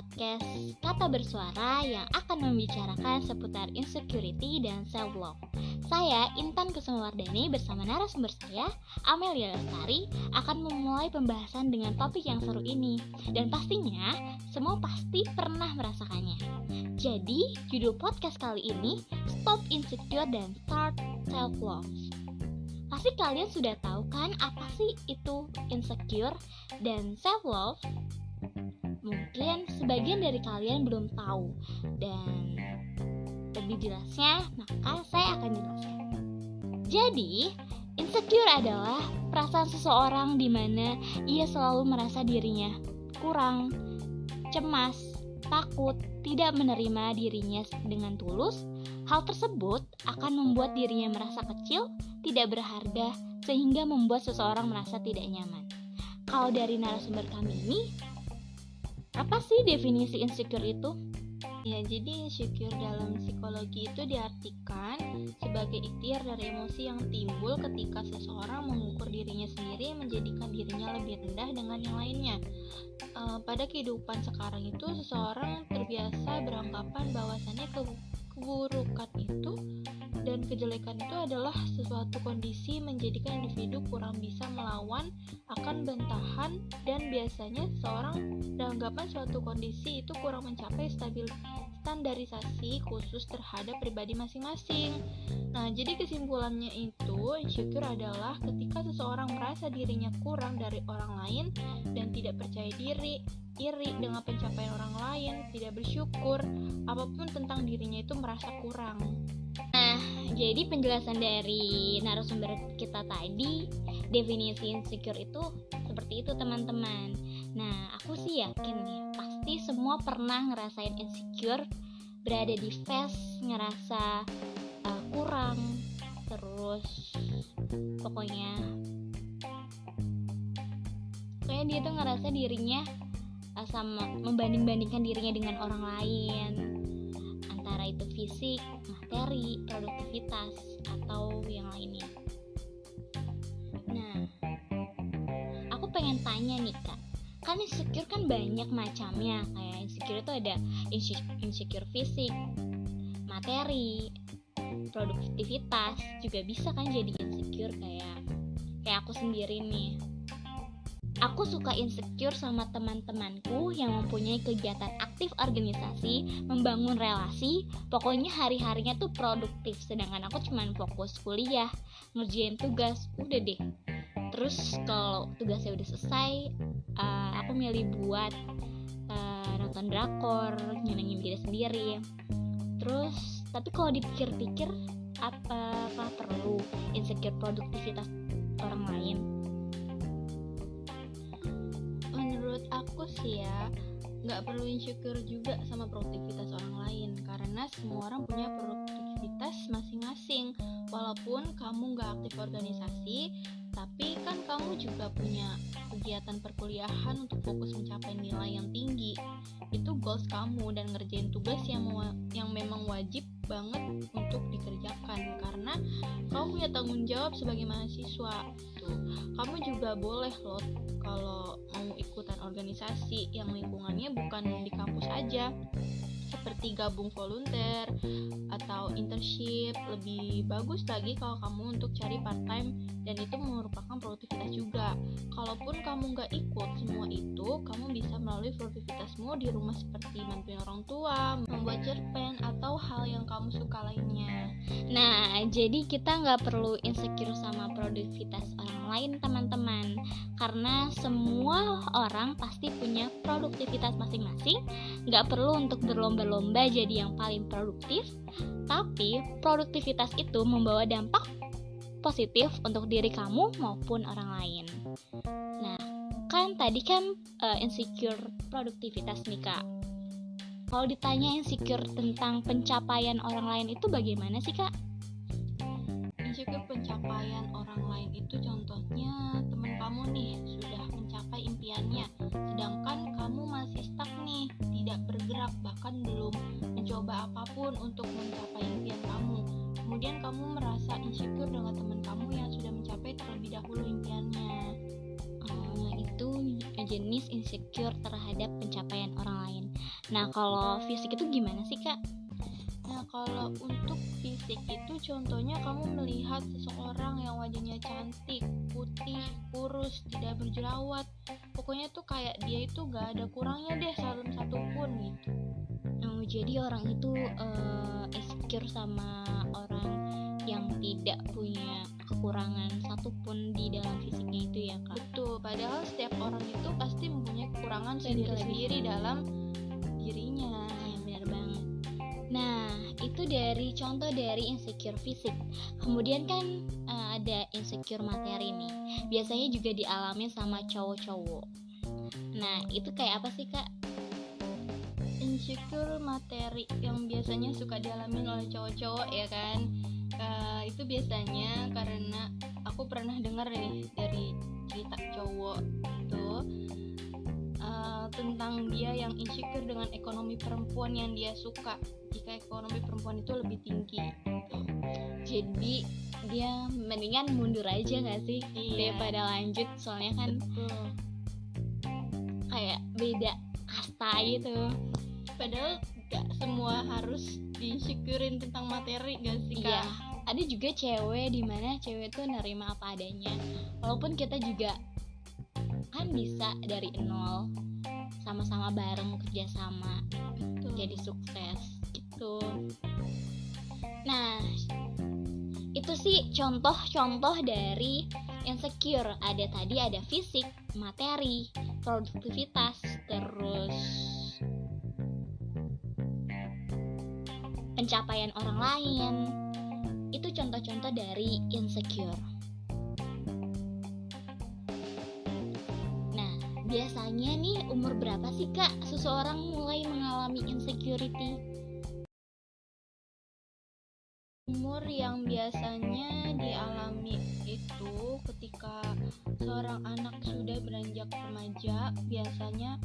podcast Kata Bersuara yang akan membicarakan seputar insecurity dan self-love. Saya, Intan Kusumawardani, bersama narasumber saya, Amelia Lestari, akan memulai pembahasan dengan topik yang seru ini. Dan pastinya, semua pasti pernah merasakannya. Jadi, judul podcast kali ini, Stop Insecure dan Start Self-Love. Pasti kalian sudah tahu kan apa sih itu insecure dan self-love? Mungkin sebagian dari kalian belum tahu, dan lebih jelasnya maka saya akan jelaskan. Jadi, insecure adalah perasaan seseorang di mana ia selalu merasa dirinya kurang, cemas, takut, tidak menerima dirinya dengan tulus. Hal tersebut akan membuat dirinya merasa kecil, tidak berharga, sehingga membuat seseorang merasa tidak nyaman. Kalau dari narasumber kami ini, apa sih definisi insecure itu? Ya, jadi insecure dalam psikologi itu diartikan sebagai ikhtiar dari emosi yang timbul ketika seseorang mengukur dirinya sendiri, menjadikan dirinya lebih rendah dengan yang lainnya. Pada kehidupan sekarang itu, seseorang terbiasa beranggapan bahwasannya keburukan itu dan kejelekan itu adalah sesuatu kondisi menjadikan individu kurang bisa melawan akan bantahan, dan biasanya seseorang beranggapan suatu kondisi itu kurang mencapai standarisasi khusus terhadap pribadi masing-masing. Nah, jadi kesimpulannya itu, insecure adalah ketika seseorang merasa dirinya kurang dari orang lain dan tidak percaya diri, iri dengan pencapaian orang lain, tidak bersyukur, apapun tentang dirinya itu merasa kurang. Nah, jadi penjelasan dari narasumber kita tadi, definisi insecure itu seperti itu teman-teman. Nah, aku sih yakin nih, pasti semua pernah ngerasain insecure, berada di phase ngerasa kurang, terus pokoknya dia tuh ngerasa dirinya sama membanding-bandingkan dirinya dengan orang lain, antara itu fisik, materi, produktivitas, atau yang lainnya. Nah, aku pengen tanya nih Kak, kan insecure kan banyak macamnya. Kayak insecure itu ada insecure fisik, materi, produktivitas, juga bisa kan jadi insecure kayak aku sendiri nih. Aku suka insecure sama teman-temanku yang mempunyai kegiatan aktif organisasi, membangun relasi, pokoknya hari-harinya tuh produktif, sedangkan aku cuman fokus kuliah, ngerjain tugas, udah deh. Terus kalau tugasnya udah selesai, aku milih buat nonton drakor, nyenengin diri sendiri. Terus, tapi kalau dipikir-pikir, apakah perlu insecure produktivitas orang lain? Menurut aku sih ya, nggak perlu insecure juga sama produktivitas orang lain, karena semua orang punya produktivitas masing-masing. Walaupun kamu nggak aktif organisasi, tapi kan kamu juga punya kegiatan perkuliahan untuk fokus mencapai nilai yang tinggi. Itu goals kamu, dan ngerjain tugas yang memang wajib banget untuk dikerjakan, karena kamu punya tanggung jawab sebagai mahasiswa. Kamu juga boleh loh kalau mau ikutan organisasi yang lingkungannya bukan di kampus aja, seperti gabung volunteer atau internship. Lebih bagus lagi kalau kamu untuk cari part time, dan itu merupakan produktivitas juga. Kalaupun kamu nggak ikut semua itu, kamu bisa melalui produktivitasmu di rumah seperti bantuin orang tua, membuat cerpen, atau hal yang kamu suka lainnya. Nah, jadi kita nggak perlu insecure sama produktivitas orang lain teman-teman, karena semua orang pasti punya produktivitas masing-masing. Nggak perlu untuk berlomba-lomba jadi yang paling produktif, tapi produktivitas itu membawa dampak positif untuk diri kamu maupun orang lain. Nah, kan tadi kan insecure produktivitas nih Kak. Kalau ditanya insecure tentang pencapaian orang lain itu bagaimana sih Kak? Insecure pencapaian orang lain itu contohnya teman kamu nih sudah mencapai impiannya, sedangkan kamu masih stuck nih, tidak bergerak, bahkan belum mencoba apapun untuk mencapai impian kamu. Kemudian kamu merasa insecure dengan teman kamu yang sudah mencapai terlebih dahulu impiannya. Itu jenis insecure terhadap pencapaian orang lain. Nah, kalau fisik itu gimana sih, Kak? Nah, kalau untuk fisik itu contohnya kamu melihat seseorang yang wajahnya cantik, putih, kurus, tidak berjerawat. Pokoknya tuh kayak dia itu gak ada kurangnya deh satu pun gitu. Jadi orang itu insecure sama orang yang tidak punya kekurangan satupun di dalam fisiknya itu ya, Kak? Betul, padahal setiap orang itu pasti mempunyai kekurangan sendiri-sendiri dalam dirinya. Ya, benar banget. Nah, itu dari contoh dari insecure fisik. Kemudian kan ada insecure materi nih. Biasanya juga dialami sama cowok-cowok. Nah, itu kayak apa sih, Kak? Insecure materi yang biasanya suka dialami oleh cowok-cowok ya kan, itu biasanya karena aku pernah dengar nih dari cerita cowok tuh tentang dia yang insecure dengan ekonomi perempuan yang dia suka jika ekonomi perempuan itu lebih tinggi. Jadi dia mendingan mundur aja gak sih? Iya. Daripada lanjut, soalnya kan kayak beda kasta gitu. Padahal gak semua harus diinsecurein tentang materi gak sih, Kak? Iya, ada juga cewek dimana cewek tuh nerima apa adanya. Walaupun kita juga kan bisa dari nol, sama-sama bareng kerjasama, jadi sukses gitu. Nah, itu sih contoh-contoh dari insecure. Ada fisik, materi, produktivitas, terus pencapaian orang lain. Itu contoh-contoh dari insecure. Nah, biasanya nih umur berapa sih, Kak, seseorang mulai mengalami insecurity? Umur yang biasanya dialami itu ketika seorang anak sudah beranjak remaja. Biasanya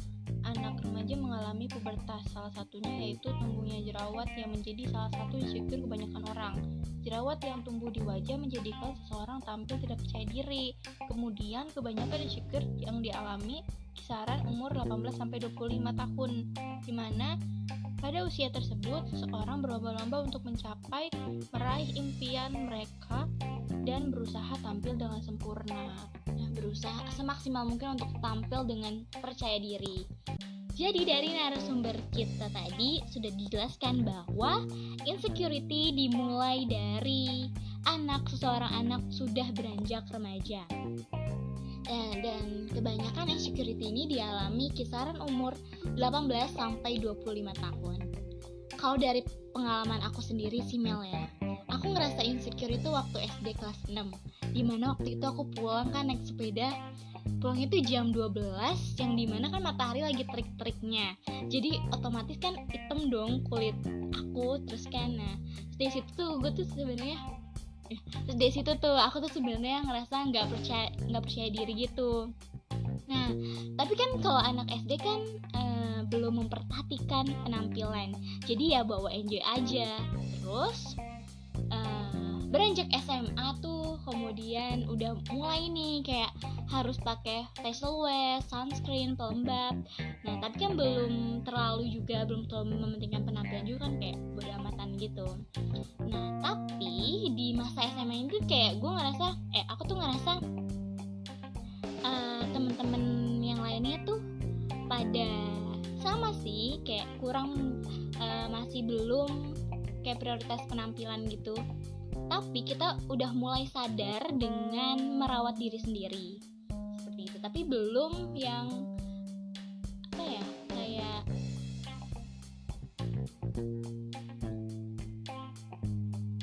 anak remaja mengalami pubertas, salah satunya yaitu tumbuhnya jerawat yang menjadi salah satu insecure kebanyakan orang. Jerawat yang tumbuh di wajah menjadikan seseorang tampil tidak percaya diri. Kemudian kebanyakan insecure yang dialami kisaran umur 18-25 tahun, di mana pada usia tersebut seseorang berlomba-lomba untuk meraih impian mereka dan berusaha tampil dengan sempurna. Nah, berusaha semaksimal mungkin untuk tampil dengan percaya diri. Jadi dari narasumber kita tadi sudah dijelaskan bahwa insecurity dimulai dari seseorang anak sudah beranjak remaja. Dan kebanyakan insecurity ini dialami kisaran umur 18-25 tahun. Kalau dari pengalaman aku sendiri sih, Mel, ya, aku ngerasa insecure itu waktu SD kelas 6, dimana waktu itu aku pulang kan naik sepeda. Pulang itu jam 12, yang dimana kan matahari lagi terik-teriknya, jadi otomatis kan hitam dong kulit aku. Terus kan, nah dari situ tuh gue tuh sebenarnya aku tuh sebenarnya ngerasa nggak percaya diri gitu. Nah, tapi kan kalau anak SD kan belum memperhatikan penampilan, jadi ya bawa enjoy aja. Terus beranjak SMA tuh kemudian udah mulai nih kayak harus pakai facial wear, sunscreen, pelembab. Nah, tapi kan belum terlalu mementingkan penampilan juga kan, kayak bodo amatan gitu. Nah, tapi di masa SMA itu kayak aku tuh ngerasa temen-temen yang lainnya tuh pada sama sih, kayak kurang masih belum kayak prioritas penampilan gitu. Tapi kita udah mulai sadar dengan merawat diri sendiri seperti itu, tapi belum yang kayak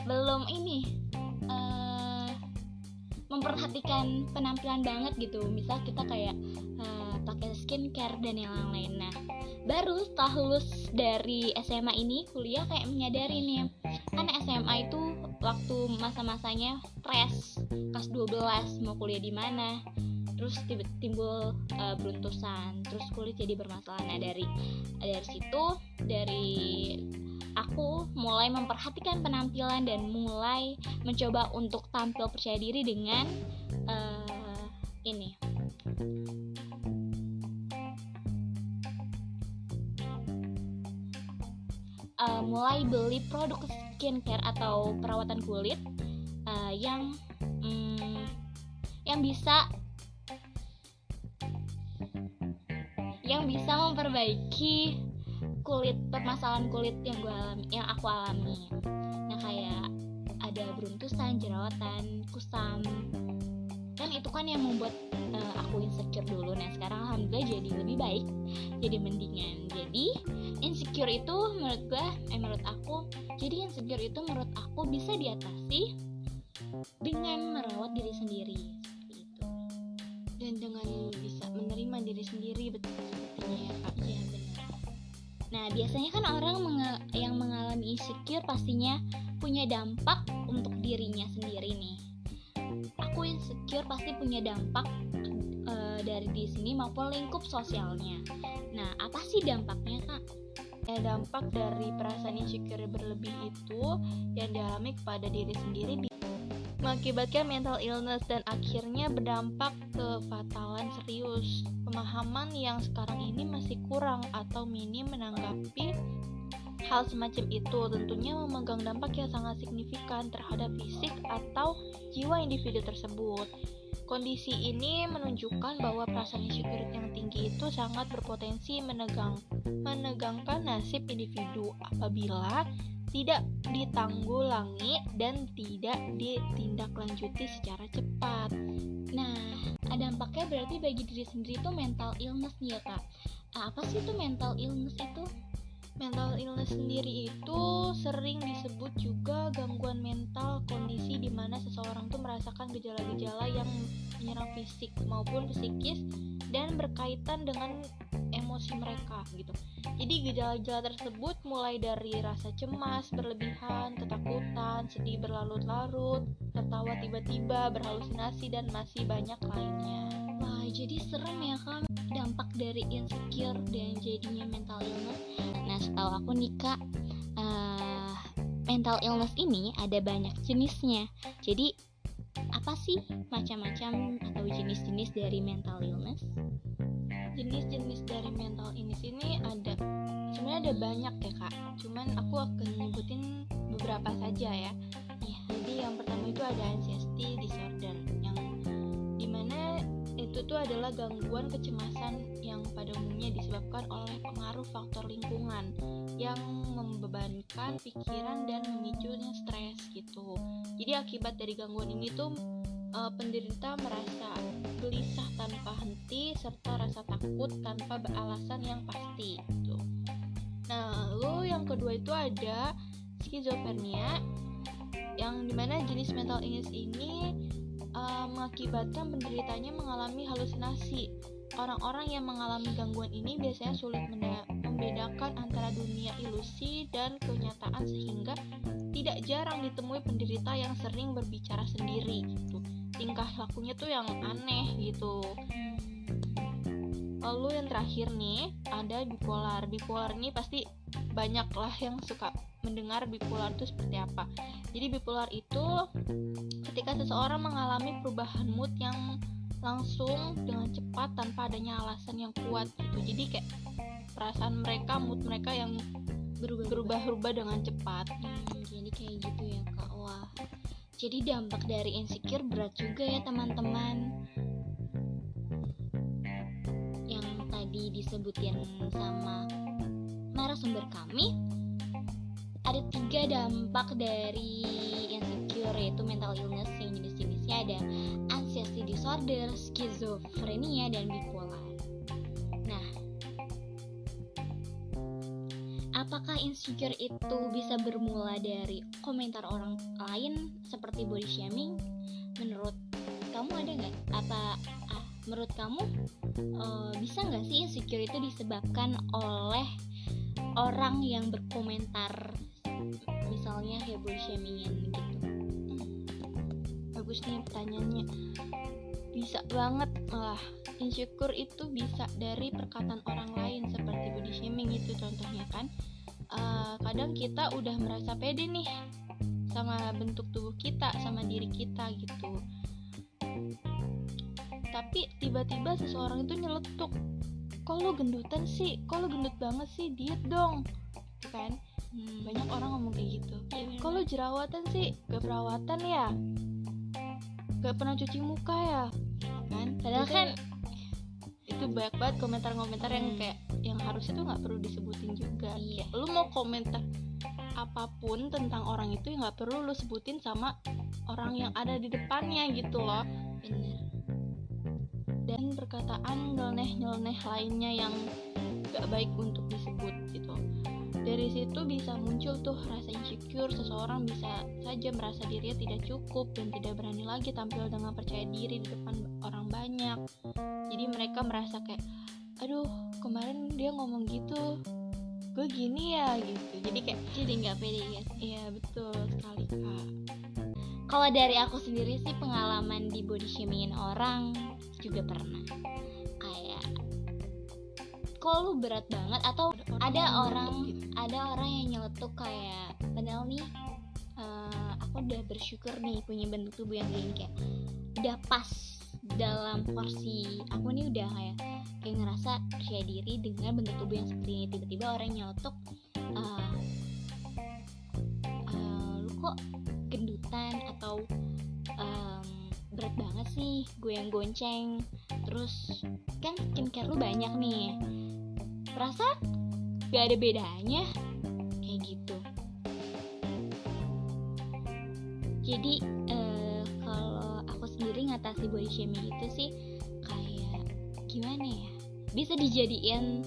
belum memperhatikan penampilan banget gitu. Misal kita kayak pakai skincare dan yang lain. Nah, baru setelah lulus dari SMA ini kuliah kayak menyadari nih, kan SMA itu waktu masa-masanya stres, kelas 12 mau kuliah di mana, terus timbul beruntusan, terus kulit jadi bermasalah. Nah, dari situ aku mulai memperhatikan penampilan dan mulai mencoba untuk tampil percaya diri dengan mulai beli produk skincare atau perawatan kulit yang bisa memperbaiki permasalahan kulit yang aku alami. Nah, kayak ada beruntusan, jerawatan, kusam. Kan itu kan yang membuat aku insecure dulu. Nah, sekarang alhamdulillah jadi lebih baik, jadi mendingan. Jadi insecure itu menurut aku bisa diatasi dengan merawat diri sendiri, seperti itu. Dan dengan bisa menerima diri sendiri, betul sepertinya ya Kak. Iya, benar. Nah, biasanya kan orang yang mengalami insecure pastinya punya dampak untuk dirinya sendiri nih. Aku insecure pasti punya dampak dari di sini maupun lingkup sosialnya. Nah, apa sih dampaknya, Kak? Dampak dari perasaan insecure berlebih itu yang dialami kepada diri sendiri mengakibatkan mental illness dan akhirnya berdampak ke fatalan serius. Pemahaman yang sekarang ini masih kurang atau minim menanggapi hal semacam itu, tentunya memegang dampak yang sangat signifikan terhadap fisik atau jiwa individu tersebut. Kondisi ini menunjukkan bahwa perasaan insecure yang tinggi itu sangat berpotensi menegangkan nasib individu apabila tidak ditanggulangi dan tidak ditindaklanjuti secara cepat. Nah, dampaknya berarti bagi diri sendiri itu mental illness nih ya, Kak. Apa sih itu mental illness itu? Mental illness sendiri itu sering disebut juga gangguan mental, kondisi di mana seseorang tuh merasakan gejala-gejala yang menyerang fisik maupun psikis dan berkaitan dengan emosi mereka gitu. Jadi gejala-gejala tersebut mulai dari rasa cemas berlebihan, ketakutan, sedih berlarut-larut, tertawa tiba-tiba, berhalusinasi, dan masih banyak lainnya. Wah, jadi serem ya, Kak, dampak dari insecure dan jadinya mental illness. Nah, setahu aku nih, Kak, mental illness ini ada banyak jenisnya. Jadi apa sih macam-macam atau jenis-jenis dari mental illness? Jenis-jenis dari mental illness ini sebenarnya ada banyak ya Kak, cuman aku akan nyebutin beberapa saja ya. Jadi yang pertama itu ada anxiety disorder, yang dimana itu tuh adalah gangguan kecemasan yang pada umumnya disebabkan oleh pengaruh faktor lingkungan yang membebankan pikiran dan memicunya stres gitu. Jadi akibat dari gangguan ini tuh penderita merasa gelisah tanpa henti serta rasa takut tanpa beralasan yang pasti gitu. Nah, lalu yang kedua itu ada skizofrenia, yang dimana jenis mental illness ini mengakibatkan penderitanya mengalami halusinasi. Orang-orang yang mengalami gangguan ini biasanya sulit membedakan antara dunia ilusi dan kenyataan, sehingga tidak jarang ditemui penderita yang sering berbicara sendiri gitu. Tingkah lakunya tuh yang aneh gitu. Lalu yang terakhir nih ada bipolar. Bipolar ini pasti banyak lah yang suka mendengar bipolar itu seperti apa. Jadi bipolar itu ketika seseorang mengalami perubahan mood yang langsung dengan cepat tanpa adanya alasan yang kuat gitu. Jadi kayak perasaan mereka, mood mereka yang berubah-ubah dengan cepat. Jadi kayak gitu ya Kak. Wah, jadi dampak dari insecure berat juga ya teman-teman. Yang tadi disebutin sama narasumber kami, ada 3 dampak dari insecure, yaitu mental illness yang jenis-jenisnya ada anxiety disorder, skizofrenia, dan bipolar. Nah, apakah insecure itu bisa bermula dari komentar orang lain seperti body shaming? Menurut kamu ada nggak? Menurut kamu bisa nggak sih insecure itu disebabkan oleh orang yang berkomentar, misalnya body shaming gitu? Bagus nih pertanyaannya. Bisa banget, malah insecure itu bisa dari perkataan orang lain seperti body shaming itu contohnya kan. Kadang kita udah merasa pede nih sama bentuk tubuh kita, sama diri kita gitu, tapi tiba-tiba seseorang itu nyeletuk, kok lo gendutan sih, kok lo gendut banget sih, diet dong gitu kan. Banyak orang ngomong kayak gitu. Iya, Kalau jerawatan sih gak perawatan ya, gak pernah cuci muka ya kan. padahal Itu- kan itu banyak banget komentar-komentar yang kayak yang harusnya tuh nggak perlu disebutin juga. Iya. Kayak, lu mau komentar apapun tentang orang itu ya nggak perlu lu sebutin sama orang yang ada di depannya gitu loh. bener. Dan perkataan nyeleneh lainnya yang gak baik untuk disebut gitu. Dari situ bisa muncul tuh rasa insecure. Seseorang bisa saja merasa dirinya tidak cukup dan tidak berani lagi tampil dengan percaya diri di depan orang banyak. Jadi mereka merasa kayak, aduh kemarin dia ngomong gitu, gue gini ya gitu. Jadi kayak Jadi nggak pede ya. iya betul sekali kak. Kalau dari aku sendiri sih pengalaman di body shamingin orang juga pernah. Kayak kalau lu berat banget atau ada yang orang nutup gitu. ada orang yang nyeletuk kayak padahal nih aku udah bersyukur nih punya bentuk tubuh yang gini, kayak udah pas dalam porsi aku nih, udah kayak ngerasa percaya diri dengan bentuk tubuh yang seperti ini. Tiba-tiba orang nyeletuk lu kok gendutan atau berat banget sih gue yang gonceng, terus kan skincare lu banyak nih, perasaan gak ada bedanya kayak gitu. Jadi kalau aku sendiri ngatasi body shaming itu sih kayak gimana ya, bisa dijadiin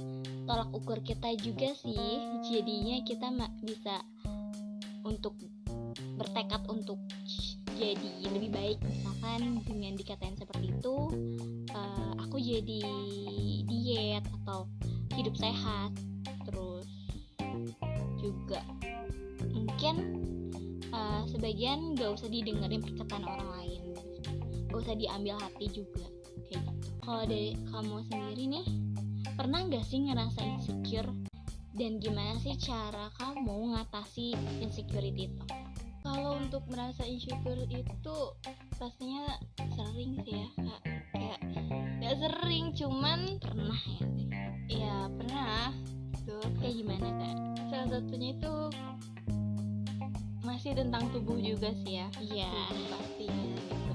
tolak ukur kita juga sih. Jadinya kita bisa untuk bertekad untuk jadi lebih baik. Misalkan dengan dikatain seperti itu, aku jadi diet atau hidup sehat. Terus juga mungkin sebagian gak usah didengerin perkataan orang lain, gak usah diambil hati juga kayak gitu. Kalau dari kamu sendiri nih, pernah gak sih ngerasa insecure, dan gimana sih cara kamu ngatasi insecurity itu? Kalau untuk merasa insecure itu pastinya sering sih ya kak. Kayak gak sering, cuman Pernah ya sih? ya pernah tuh. Kayak gimana kak? Salah satunya itu masih tentang tubuh juga sih ya. Iya. Tubuh pastinya gitu.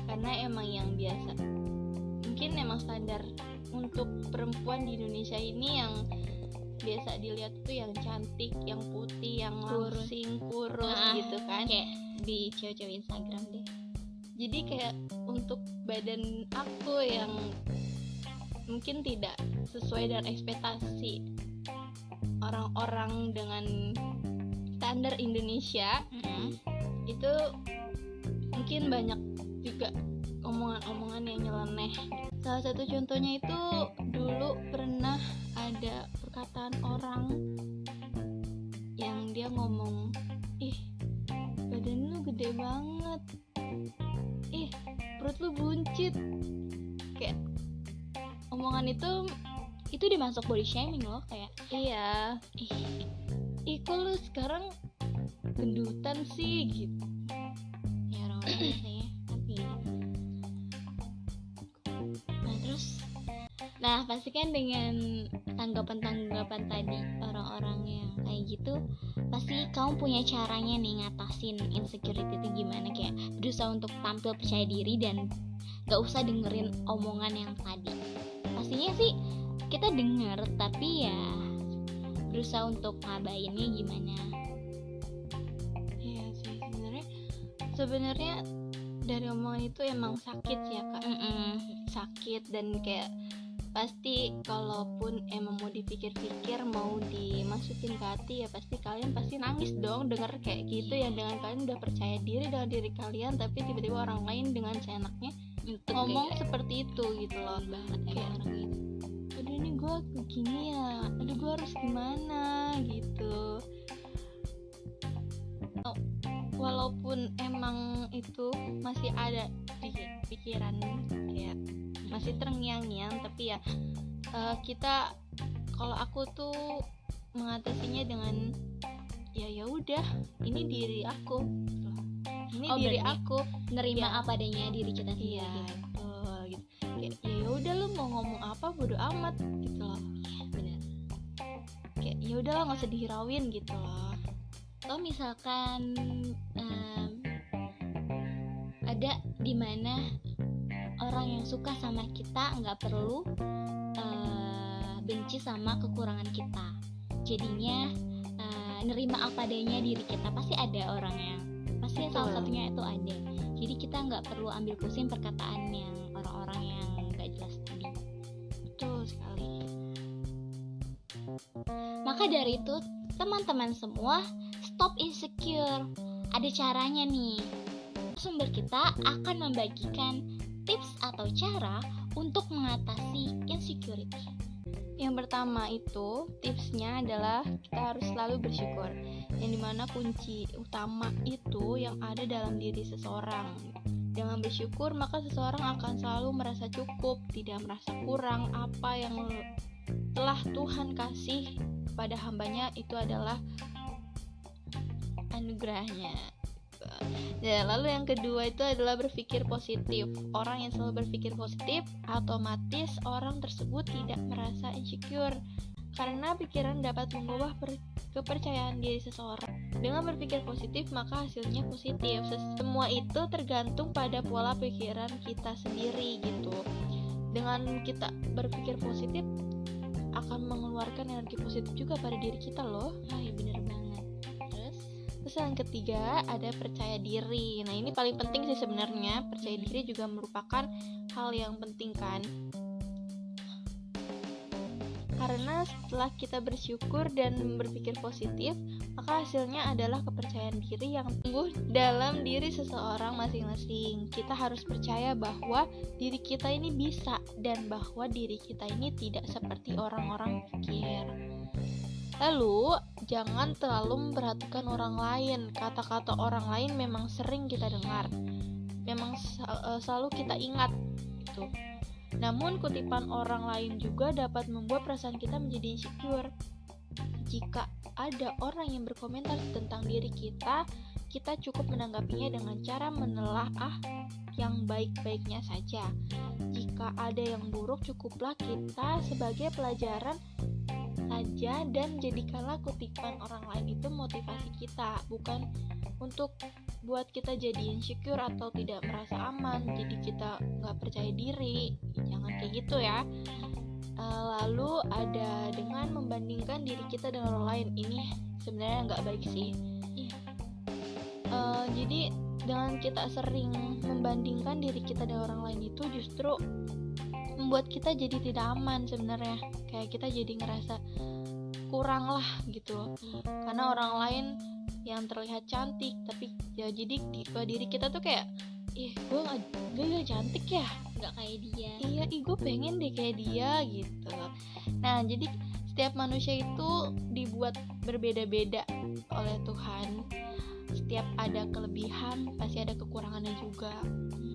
Karena emang yang biasa, mungkin emang standar untuk perempuan di Indonesia ini yang biasa dilihat tuh yang cantik, yang putih, yang Kurus. langsing, kurus Ah, gitu kan. Kayak di cewek-cewek Instagram deh. Jadi kayak untuk badan aku yang mungkin tidak sesuai dengan ekspektasi orang-orang dengan standar Indonesia, itu mungkin banyak juga omongan-omongan yang nyeleneh. Salah satu contohnya itu dulu pernah ada perkataan orang yang dia ngomong, ih badan lu gede banget, ih perut lu buncit. Kayak omongan Itu dimasuk body shaming loh, kayak iya, ih kok lu sekarang gendutan sih gitu. ya orang-orang biasanya tapi nah pasti kan dengan tanggapan tadi orang-orang yang kayak gitu, pasti kamu punya caranya nih ngatasin insecurity itu gimana, kayak berusaha untuk tampil percaya diri dan gak usah dengerin omongan yang tadi. Pastinya sih kita denger, tapi ya berusaha untuk ngabainnya gimana. Iya sih, sebenarnya dari omongan itu emang sakit ya kak. Sakit, dan kayak pasti kalaupun emang mau dipikir-pikir, mau dimasukin ke hati, ya pasti kalian pasti nangis dong denger kayak gitu ya. Dengan kalian udah percaya diri dengan diri kalian, tapi tiba-tiba orang lain dengan seenaknya ngomong seperti itu gitu loh. Banget Kayak, emang orang gitu. aduh ini gue begini ya, aduh gue harus gimana gitu. Walaupun emang itu masih ada di pikiran, kayak masih terngiang-ngiang, tapi ya kita, kalau aku tuh mengatasinya dengan ya udah, ini diri aku, ini diri berarti aku, nerima Ya. apa adanya diri kita sendiri. iya betul gitu. Kayak ya udah lu mau ngomong apa bodo amat gitu loh. Bener. Kayak ya udahlah nggak usah dihirauin gitu loh. Atau misalkan ada dimana orang yang suka sama kita nggak perlu benci sama kekurangan kita, jadinya nerima apa adanya diri kita. Pasti ada orang yang pasti salah satunya itu ada, jadi kita nggak perlu ambil pusing perkataan yang orang-orang yang nggak jelas tadi. Betul sekali. Maka dari itu teman-teman semua, stop insecure. Ada caranya nih. Sumber kita akan membagikan tips atau cara untuk mengatasi insecurity. Yang pertama itu tipsnya adalah kita harus selalu bersyukur, yang dimana kunci utama itu yang ada dalam diri seseorang. Dengan bersyukur maka seseorang akan selalu merasa cukup, tidak merasa kurang. Apa yang telah Tuhan kasih pada hambanya itu adalah anugerahnya. Ya, lalu yang kedua itu adalah berpikir positif. Orang yang selalu berpikir positif, otomatis orang tersebut tidak merasa insecure, karena pikiran dapat mengubah kepercayaan diri seseorang. Dengan berpikir positif maka hasilnya positif. Semua itu tergantung pada pola pikiran kita sendiri gitu. Dengan kita berpikir positif akan mengeluarkan energi positif juga pada diri kita loh. Iya bener banget. Terus yang ketiga ada percaya diri. Nah ini paling penting sih sebenarnya. Percaya diri juga merupakan hal yang penting kan. Karena setelah kita bersyukur dan berpikir positif, maka hasilnya adalah kepercayaan diri yang tumbuh dalam diri seseorang masing-masing. Kita harus percaya bahwa diri kita ini bisa, dan bahwa diri kita ini tidak seperti orang-orang pikir. Lalu, jangan terlalu memperhatikan orang lain. Kata-kata orang lain memang sering kita dengar, memang selalu kita ingat gitu. Namun, kutipan orang lain juga dapat membuat perasaan kita menjadi insecure. Jika ada orang yang berkomentar tentang diri kita, kita cukup menanggapinya dengan cara menelaah yang baik-baiknya saja. Jika ada yang buruk, cukuplah kita sebagai pelajaran saja, dan jadikanlah kutipan orang lain itu motivasi kita, bukan untuk buat kita jadi insecure atau tidak merasa aman, jadi kita nggak percaya diri. Jangan kayak gitu ya. Lalu ada dengan membandingkan diri kita dengan orang lain. Ini sebenarnya nggak baik sih. Jadi dengan kita sering membandingkan diri kita dengan orang lain itu justru membuat kita jadi tidak aman sebenarnya. Kayak kita jadi ngerasa kurang lah gitu, karena orang lain yang terlihat cantik, tapi ya jadi diri kita tuh kayak gue gak cantik ya, nggak kayak dia. Iya, gue pengen deh kayak dia gitu. Nah jadi setiap manusia itu dibuat berbeda-beda oleh Tuhan. Setiap ada kelebihan pasti ada kekurangannya juga.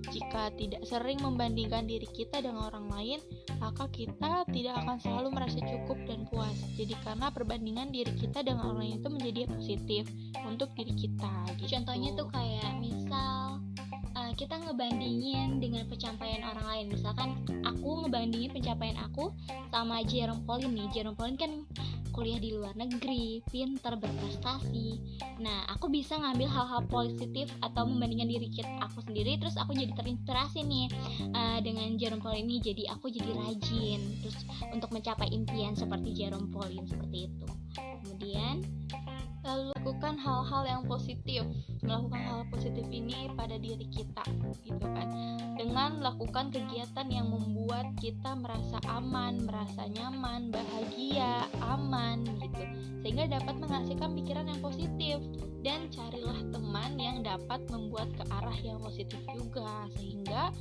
Jika tidak sering membandingkan diri kita dengan orang lain, maka kita tidak akan selalu merasa cukup dan puas. Jadi karena perbandingan diri kita dengan orang lain itu menjadi positif untuk diri kita gitu. Contohnya tuh kayak misal kita ngebandingin dengan pencapaian orang lain. Misalkan aku ngebandingin pencapaian aku sama Jerome Pauline nih. Jerome Pauline kan kuliah di luar negeri, pintar, berprestasi. Nah, aku bisa ngambil hal-hal positif atau membandingkan diri aku sendiri, terus aku jadi terinspirasi nih dengan Jerome Pauline ini. Jadi aku jadi rajin terus untuk mencapai impian seperti Jerome Pauline, seperti itu. Kemudian lalu lakukan hal-hal yang positif. Melakukan hal positif ini pada diri kita gitu kan, dengan melakukan kegiatan yang membuat kita merasa aman, merasa nyaman, bahagia, aman gitu, sehingga dapat menghasilkan pikiran yang positif. Dan carilah teman yang dapat membuat ke arah yang positif juga, sehingga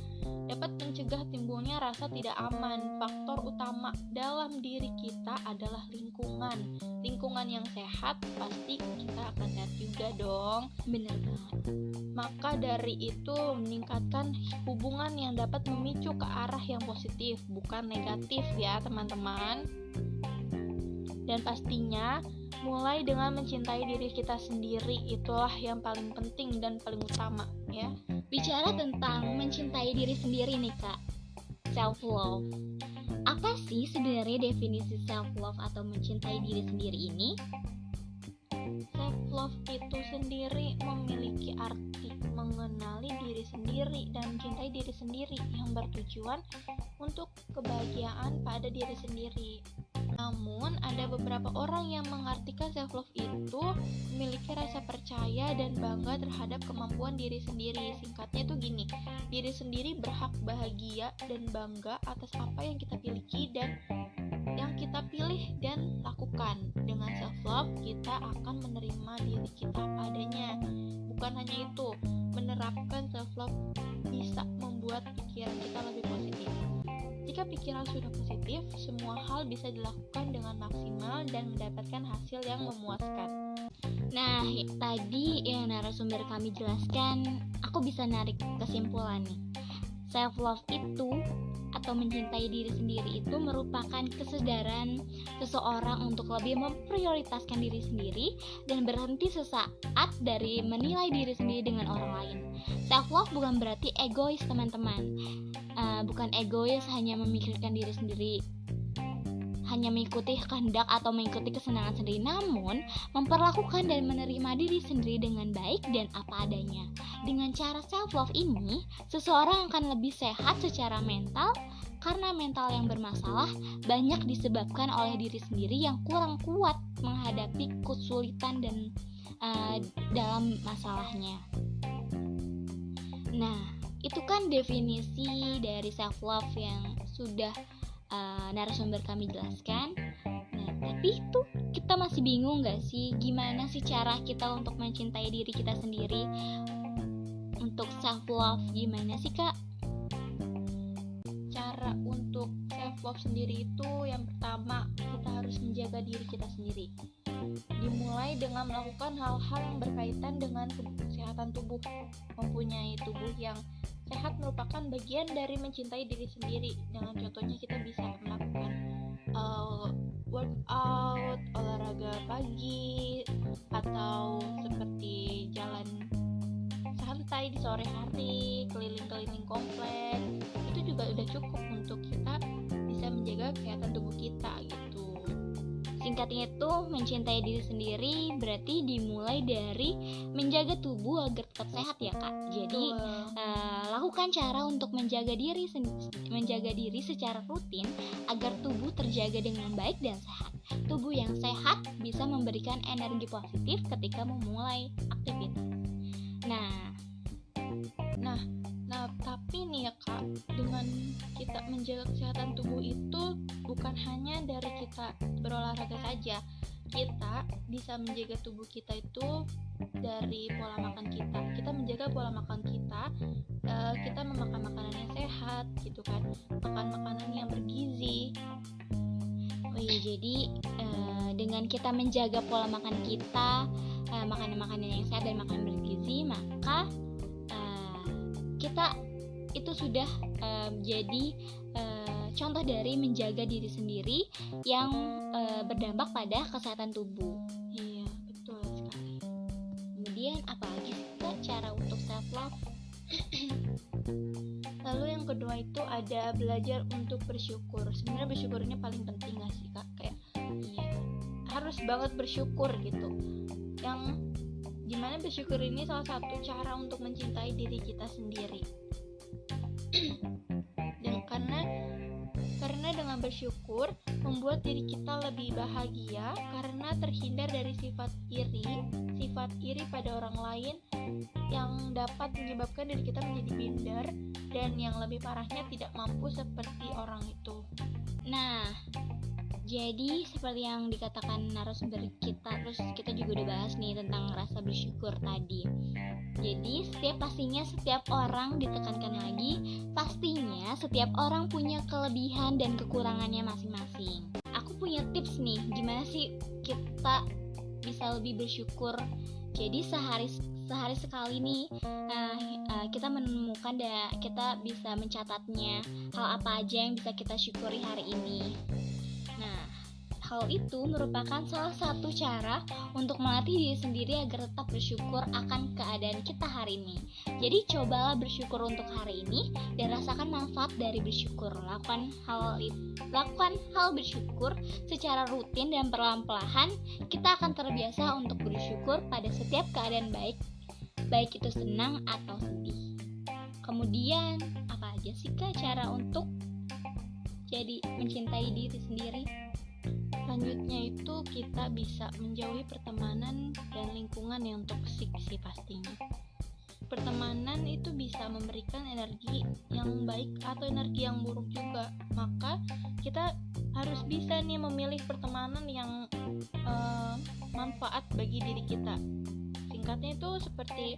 dapat mencegah timbulnya rasa tidak aman. Faktor utama dalam diri kita adalah lingkungan. Lingkungan yang sehat pasti kita akan sehat juga dong. bener banget. Maka dari itu meningkatkan hubungan yang dapat memicu ke arah yang positif, bukan negatif ya teman-teman. Dan pastinya mulai dengan mencintai diri kita sendiri, itulah yang paling penting dan paling utama ya. Bicara tentang mencintai diri sendiri nih Kak, self love. Apa sih sebenarnya definisi self love atau mencintai diri sendiri ini? Self love itu sendiri memiliki arti mengenali diri sendiri dan mencintai diri sendiri yang bertujuan untuk kebahagiaan pada diri sendiri. Namun, ada beberapa orang yang mengartikan self love itu memiliki rasa percaya dan bangga terhadap kemampuan diri sendiri. Singkatnya itu gini, diri sendiri berhak bahagia dan bangga atas apa yang kita miliki dan yang kita pilih dan lakukan. Dengan self love, kita akan menerima diri kita apa adanya. Bukan hanya itu, menerapkan self love bisa membuat pikiran kita lebih positif. Jika pikiran sudah positif, semua hal bisa dilakukan dengan maksimal dan mendapatkan hasil yang memuaskan. Nah, tadi yang narasumber kami jelaskan, aku bisa narik kesimpulan nih. Self love itu atau mencintai diri sendiri itu merupakan kesadaran seseorang untuk lebih memprioritaskan diri sendiri dan berhenti sesaat dari menilai diri sendiri dengan orang lain. Self love bukan berarti egois, teman-teman. Bukan egois hanya memikirkan diri sendiri, hanya mengikuti kehendak atau mengikuti kesenangan sendiri, namun memperlakukan dan menerima diri sendiri dengan baik dan apa adanya. Dengan cara self love ini, seseorang akan lebih sehat secara mental, karena mental yang bermasalah banyak disebabkan oleh diri sendiri yang kurang kuat menghadapi kesulitan dan dalam masalahnya. Nah, itu kan definisi dari self love yang sudah narasumber kami jelaskan. Nah, tapi itu kita masih bingung gak sih gimana sih cara kita untuk mencintai diri kita sendiri? Untuk self love gimana sih, Kak? Cara untuk self love sendiri itu yang pertama, kita harus menjaga diri kita sendiri. Dimulai dengan melakukan hal-hal yang berkaitan dengan kesehatan tubuh. Mempunyai tubuh yang sehat merupakan bagian dari mencintai diri sendiri. Dengan contohnya kita bisa melakukan workout, olahraga pagi, atau seperti jalan santai di sore hari, keliling-keliling komplek. Itu juga udah cukup untuk kita bisa menjaga kesehatan tubuh kita gitu. Singkatnya itu, mencintai diri sendiri berarti dimulai dari menjaga tubuh agar tetap sehat ya, Kak. Jadi lakukan cara untuk menjaga diri secara rutin agar tubuh terjaga dengan baik dan sehat. Tubuh yang sehat bisa memberikan energi positif ketika memulai aktivitas. Nah, tapi nih ya Kak, dengan kita menjaga kesehatan tubuh itu bukan hanya dari kita berolahraga saja. Kita bisa menjaga tubuh kita itu dari pola makan kita. Kita menjaga pola makan kita, kita memakan makanan yang sehat gitu kan, makan makanan yang bergizi. Oh iya, jadi dengan kita menjaga pola makan kita, makanan-makanan yang sehat dan makanan bergizi, maka kita itu sudah jadi contoh dari menjaga diri sendiri yang berdampak pada kesehatan tubuh. Iya, betul sekali. Kemudian apa lagi sih Kak cara untuk self love? Lalu yang kedua itu ada belajar untuk bersyukur. Sebenarnya bersyukur ini paling penting gak sih Kak? Kayak harus banget bersyukur gitu. Yang dimana bersyukur ini salah satu cara untuk mencintai diri kita sendiri. Dan karena dengan bersyukur membuat diri kita lebih bahagia karena terhindar dari sifat iri pada orang lain yang dapat menyebabkan diri kita menjadi minder dan yang lebih parahnya tidak mampu seperti orang itu. Nah, jadi seperti yang dikatakan narasumber kita, terus kita juga udah bahas nih tentang rasa bersyukur tadi. Jadi pastinya setiap orang, ditekankan lagi, pastinya setiap orang punya kelebihan dan kekurangannya masing-masing. Aku punya tips nih, gimana sih kita bisa lebih bersyukur. Jadi sehari sekali nih kita menemukan kita bisa mencatatnya hal apa aja yang bisa kita syukuri hari ini. Nah, hal itu merupakan salah satu cara untuk melatih diri sendiri agar tetap bersyukur akan keadaan kita hari ini. Jadi cobalah bersyukur untuk hari ini dan rasakan manfaat dari bersyukur. Lakukan hal bersyukur secara rutin dan perlahan-lahan kita akan terbiasa untuk bersyukur pada setiap keadaan baik itu senang atau sedih. Kemudian, apa aja sih Kak cara untuk jadi mencintai diri sendiri? Selanjutnya itu kita bisa menjauhi pertemanan dan lingkungan yang toksik sih pastinya. Pertemanan itu bisa memberikan energi yang baik atau energi yang buruk juga. Maka kita harus bisa nih memilih pertemanan yang manfaat bagi diri kita. Singkatnya itu seperti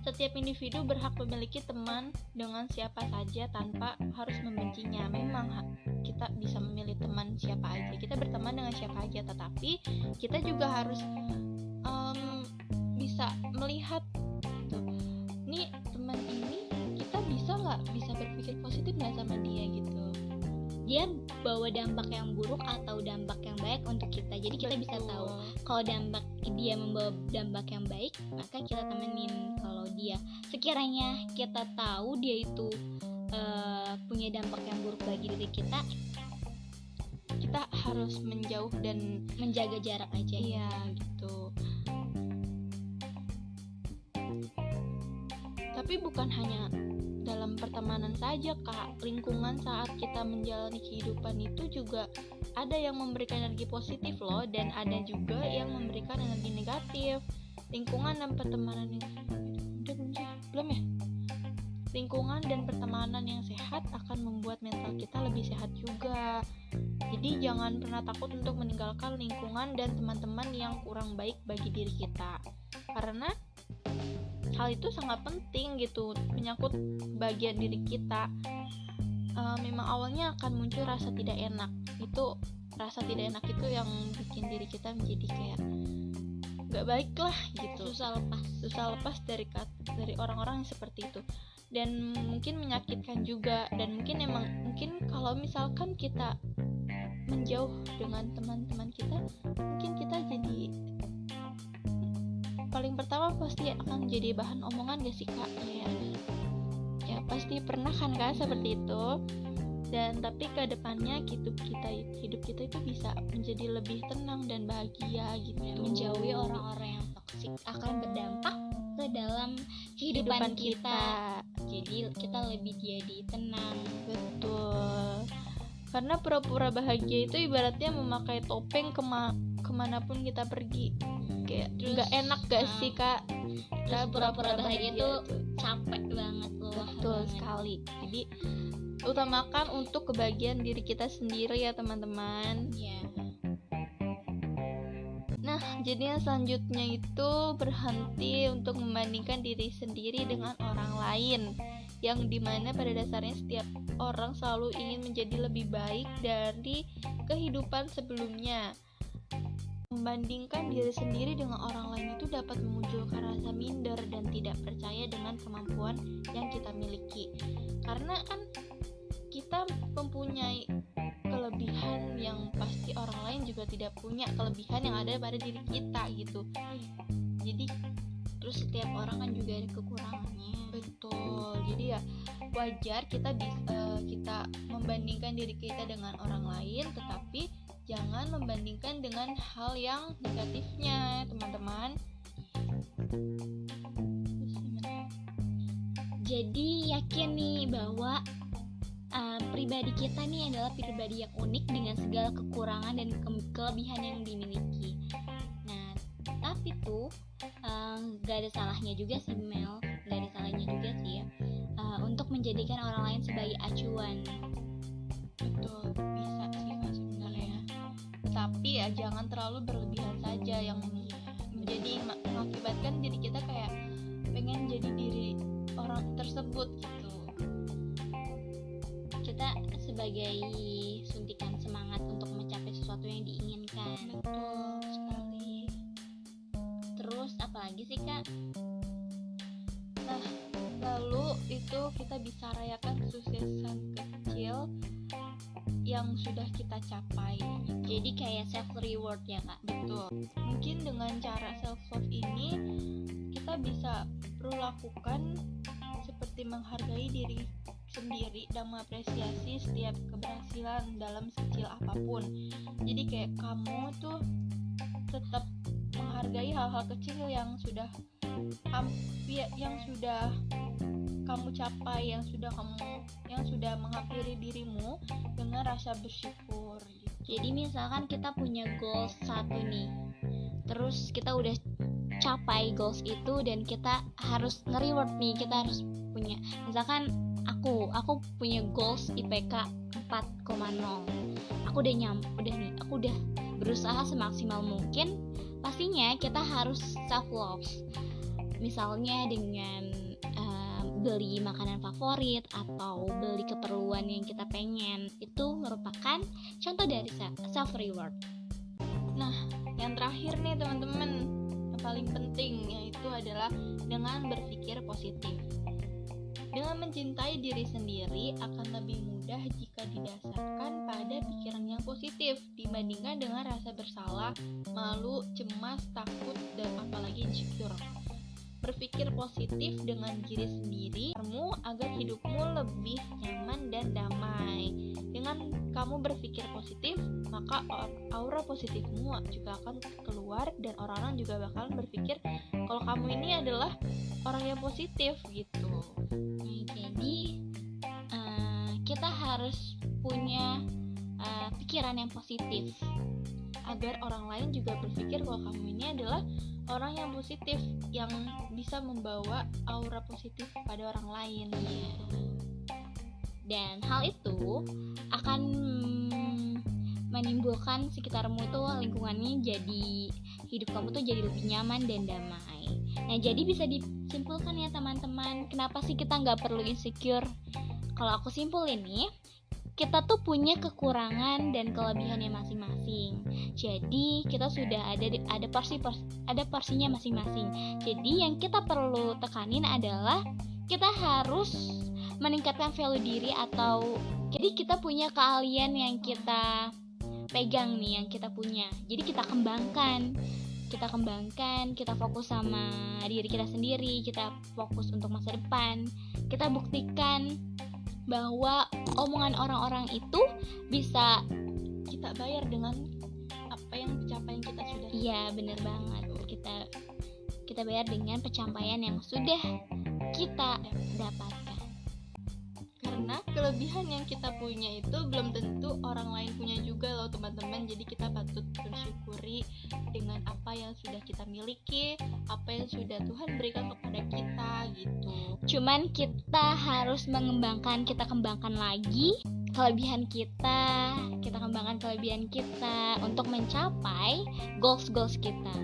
setiap individu berhak memiliki teman dengan siapa saja tanpa harus membencinya. Memang kita bisa memilih teman siapa aja, kita berteman dengan siapa aja, tetapi kita juga harus bisa melihat tuh, nih teman ini kita bisa berpikir positif nggak sama dia gitu. Dia bawa dampak yang buruk atau dampak yang baik untuk kita. Jadi kita bisa tahu kalau dia membawa dampak yang baik, maka kita temenin. Kalau dia sekiranya kita tahu dia itu punya dampak yang buruk bagi diri kita harus menjauh dan menjaga jarak aja. Iya gitu. Tapi bukan hanya dalam pertemanan saja Kak, lingkungan saat kita menjalani kehidupan itu juga ada yang memberikan energi positif loh, dan ada juga yang memberikan energi negatif. Lingkungan dan pertemanan yang belum ya? Lingkungan dan pertemanan yang sehat akan membuat mental kita lebih sehat juga. Jadi jangan pernah takut untuk meninggalkan lingkungan dan teman-teman yang kurang baik bagi diri kita, karena hal itu sangat penting gitu, menyangkut bagian diri kita. Memang awalnya akan muncul rasa tidak enak. Rasa tidak enak itu yang bikin diri kita menjadi kayak gak baik lah gitu, susah lepas dari orang-orang yang seperti itu, dan mungkin menyakitkan juga. Dan mungkin kalau misalkan kita menjauh dengan teman-teman kita, mungkin kita jadi paling pertama pasti akan jadi bahan omongan gak sih Kak? Ya pasti pernah kan Kak seperti itu. Dan tapi ke depannya hidup kita itu bisa menjadi lebih tenang dan bahagia gitu. Menjauhi orang-orang yang toksik akan berdampak ke dalam kehidupan kita. Jadi kita lebih jadi tenang. Betul. Karena pura-pura bahagia itu ibaratnya memakai topeng kemanapun kita pergi. Kayak nggak enak gak sih Kak? Kita pura-pura bahagia itu capek banget loh. Betul sekali. Jadi utamakan untuk kebahagiaan diri kita sendiri ya teman-teman. Iya. Nah, jadi yang selanjutnya itu berhenti untuk membandingkan diri sendiri dengan orang lain, yang dimana pada dasarnya setiap orang selalu ingin menjadi lebih baik dari kehidupan sebelumnya. Membandingkan diri sendiri dengan orang lain itu dapat memunculkan rasa minder dan tidak percaya dengan kemampuan yang kita miliki. Karena kan kita mempunyai kelebihan yang pasti orang lain juga tidak punya kelebihan yang ada pada diri kita gitu. Jadi terus setiap orang kan juga ada kekurangannya. Betul. Jadi ya wajar kita membandingkan diri kita dengan orang lain, tetapi jangan membandingkan dengan hal yang negatifnya, teman-teman. Jadi yakin nih bahwa pribadi kita nih adalah pribadi yang unik dengan segala kekurangan dan kelebihan yang dimiliki. Nah, tapi tuh gak ada salahnya juga sih Mel, gak ada salahnya juga sih ya untuk menjadikan orang lain sebagai acuan. Betul, bisa sih Kak sebenarnya. Tapi ya jangan terlalu berlebihan saja yang menjadi mengakibatkan diri kita kayak pengen jadi diri orang tersebut gitu. Kita sebagai suntikan semangat untuk mencapai sesuatu yang diinginkan. Betul sekali. Terus apalagi sih Kak? Nah, lalu itu kita bisa rayakan kesuksesan kecil yang sudah kita capai. Itu Jadi kayak self reward ya Kak. Betul. Mungkin dengan cara self love ini kita bisa perlu lakukan seperti menghargai diri sendiri dan mengapresiasi setiap keberhasilan dalam sekecil apapun. Jadi kayak kamu tuh tetap menghargai hal-hal kecil yang sudah kamu capai, yang sudah menghampiri dirimu dengan rasa bersyukur gitu. Jadi misalkan kita punya goals satu nih, terus kita udah capai goals itu dan kita harus nge-reward nih, kita harus punya, misalkan aku punya goals IPK 4,0. Aku udah berusaha semaksimal mungkin. Pastinya kita harus self love. Misalnya dengan beli makanan favorit atau beli keperluan yang kita pengen, itu merupakan contoh dari self reward. Nah, yang terakhir nih teman-teman, yang paling penting yaitu adalah dengan berpikir positif. Dengan mencintai diri sendiri akan lebih mudah jika didasarkan pada pikiran yang positif dibandingkan dengan rasa bersalah, malu, cemas, takut, dan apalagi insecure. Berpikir positif dengan diri sendiri agar hidupmu lebih nyaman dan damai. Dengan kamu berpikir positif, maka aura positifmu juga akan keluar dan orang-orang juga bakalan berpikir kalau kamu ini adalah orang yang positif gitu. Jadi kita harus punya pikiran yang positif agar orang lain juga berpikir kalau kamu ini adalah orang yang positif, yang bisa membawa aura positif pada orang lain gitu. Dan hal itu akan menimbulkan sekitarmu itu, lingkungannya jadi, hidup kamu tuh jadi lebih nyaman dan damai. Nah, jadi bisa disimpulkan ya teman-teman, kenapa sih kita nggak perlu insecure? Kalau aku simpulin nih, kita tuh punya kekurangan dan kelebihannya masing-masing. Jadi kita sudah ada porsinya masing-masing. Jadi yang kita perlu tekanin adalah kita harus meningkatkan value diri, atau jadi kita punya keahlian yang kita pegang nih, yang kita punya. Jadi kita kembangkan, kita fokus sama diri kita sendiri, kita fokus untuk masa depan. Kita buktikan bahwa omongan orang-orang itu bisa kita bayar dengan pencapaian kita sudah. Iya, benar banget. Kita bayar dengan pencapaian yang sudah kita dapatkan. Karena kelebihan yang kita punya itu belum tentu orang lain punya juga loh teman-teman. Jadi kita patut bersyukuri dengan apa yang sudah kita miliki, apa yang sudah Tuhan berikan kepada kita gitu. Cuman kita harus kita kembangkan lagi kelebihan kita kembangkan kelebihan kita untuk mencapai goals kita.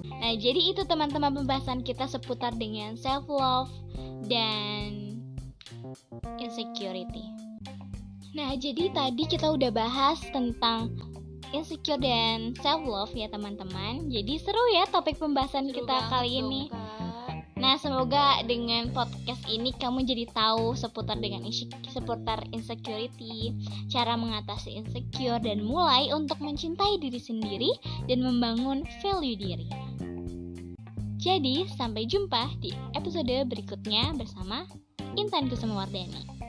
Nah, jadi itu teman-teman pembahasan kita seputar dengan self love dan insecurity. Nah, jadi tadi kita udah bahas tentang insecure dan self love ya teman-teman. Jadi seru ya topik pembahasan kita kali ini. Nah, semoga dengan podcast ini kamu jadi tahu seputar insecurity, cara mengatasi insecure, dan mulai untuk mencintai diri sendiri dan membangun value diri. Jadi, sampai jumpa di episode berikutnya bersama Intan Kusumawardani.